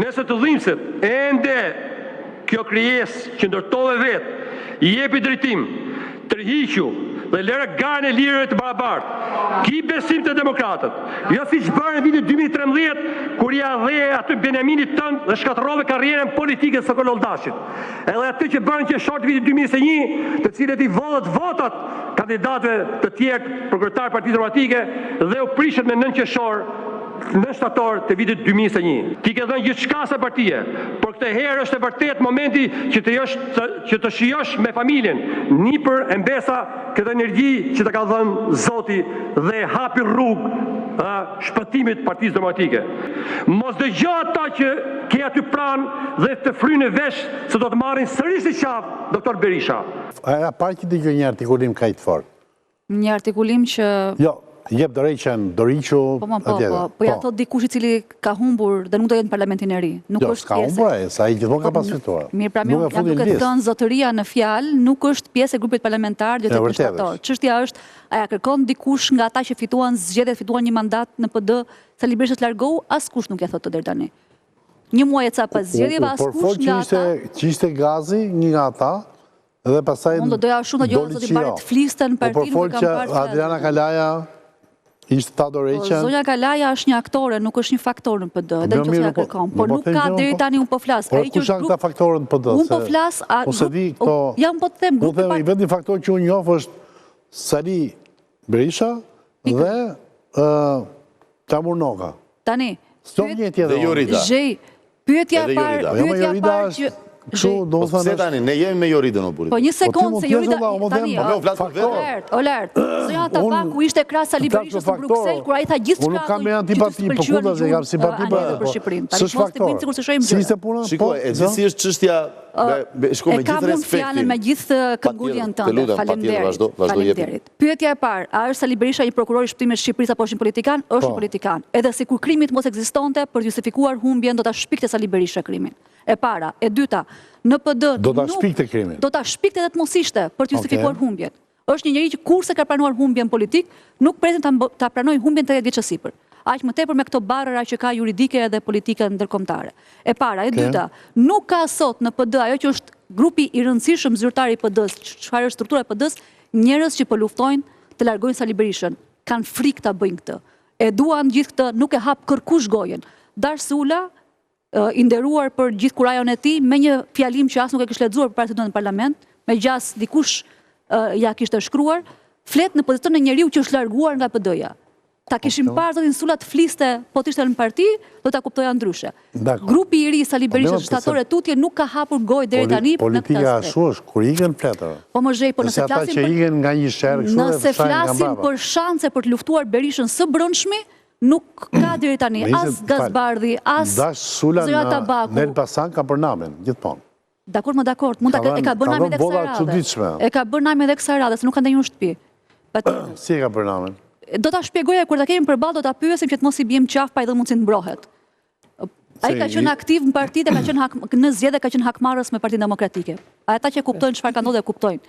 Nëse të dhimbësit ende kjo krijesë që ndërtove vetë, i jepi drejtim, tërhiqu dhe lëre garën e lirëve të barabartë. Ki besim të demokratët. Jo si që bërë në vitin 2013, kur ja dhe aty Benjaminit tënë dhe shkatërove karrierën politike së Kololdashit. Edhe aty që bërë në qershor të vitit 2021, të cilët i vodhët votat kandidatëve të tjerë për kryetar Partisë Demokratike dhe u prishën me 9 qershor në shtator të vitit 2021. Ti ke dhënë gjithçka sa partie, por këtë herë është e vërtet momenti që të shijosh me familjen, nipër e mbesa këtë energji që të ka dhënë Zoti dhe hapi rrugë shpëtimit Partisë Demokratike. Mos dëgjo ata që ke aty pranë dhe të frynë vesh se do të marrin sërish i qafë doktor Berisha. A parë që dëgjoj një artikulim kaq të fortë. Një artikulim që jep dorëqen Doriqu atje. Po ja thot dikush i cili ka humbur dhe nuk do jetë në parlamentin e ri. Nuk është ka humbur ai, sa ai gjithmonë ka pas fituar. Mirë, pra jam duke thënë zotëria në fjalë, nuk është pjesë e grupit parlamentar dhe të shtator. Çështja është, a ja kërkon dikush nga ata që fituan zgjedhjet, fituan një mandat në PD, Sali Berisha të largohu, askush nuk ja thotë të deri tani. Një muaj e ca pas zgjedhjeve askush nga ata. Që ishte Gazi, një nga ata, dhe pastaj unë do doja shumë të gjëra zoti Baret fliste në partinë nuk kam parë. Adriana Kalaja ishte ta dorëqen. Zonja Kalaja është një aktore, nuk është një faktor në PD, edhe nëse ja kërkon. Por nuk ka deri tani unë po flas. Ai që është grup faktorët në PD. Unë po flas, jam po të them grupi. I vetëm faktor që unë njoh është Sali Berisha dhe Tamurnoka. Tani. Dhe Jorida. Pyetja e parë kështu do të thonë. Se tani ne jemi me Joridën o burrit. Po një sekondë se Jorida tani. Zonja Tabaku ishte krahas Sali Berishës në Bruksel kur ai tha gjithçka. Unë kam me antipati, po kundër se kam simpati për Shqipërinë. Tani mos të bëjmë sikur të shohim gjë. Shikoj, e di si është çështja shkoj me gjithë respektin. Fjalën me gjithë këngurjen tënde. Faleminderit. Pyetja e parë, a është Sali Berisha një prokuror i shpëtimit të Shqipërisë apo është një politikan? Është një politikan. Edhe sikur krimi mos ekzistonte, për të justifikuar humbjen do ta shpikte Sali Berisha krimin. E para, e dyta, në PD do ta shpikte krimin. Do ta shpikte edhe të mos ishte për të justifikuar humbjen. Është një njerëz që kurse ka pranuar humbjen politik, nuk presin ta pranojë humbjen 30 vjeç sipër. Aq më tepër me këto barëra që ka juridike dhe politike ndërkombëtare. E para, e dyta, nuk ka sot në PD ajo që është grupi i rëndësishëm zyrtar i PD-s, çfarë është struktura e PD-s, njerëz që po luftojnë të largojnë Sali Berishën. Kan frikë ta bëjnë këtë. E duan gjithë këtë, nuk e hap kërkush gojen. Darsula i nderuar për gjithë kurajon e tij me një fjalim që as nuk e kishte lexuar përpara se të në parlament, me gjas dikush ja kishte shkruar, flet në pozicion e njeriu që është larguar nga PD-ja. Ta kishim parë zotin Sula të fliste, po të ishte në parti, do ta kuptoja ndryshe. Grupi i ri Sali Berishës shtatore tutje nuk ka hapur gojë deri tani në këtë. Politika ashtu është, kur ikën fletër. Po më zhej, po nëse flasim që ikën nga një sherr kështu, nëse flasim për shanse për të luftuar Berishën së brendshmi, nuk ka deri tani as Gazbardhi, as Zonja Tabaku. Në Elbasan ka për namin, gjithmonë. Dakor, më dakor, mund ta e ka bërë namin edhe kësaj radhe. E ka bërë namin edhe kësaj radhe, se nuk ka ndonjë shtëpi. Si e ka bërë namin? Do ta shpjegoja kur ta kemi përballë, do ta pyesim që të mos i biem qafë pa i dhënë mundësi të mbrohet. Ai ka qenë aktiv në parti dhe ka qenë në zgjedhje, ka qenë hakmarrës me Partinë Demokratike. Ata që kuptojnë çfarë ka ndodhur e kuptojnë.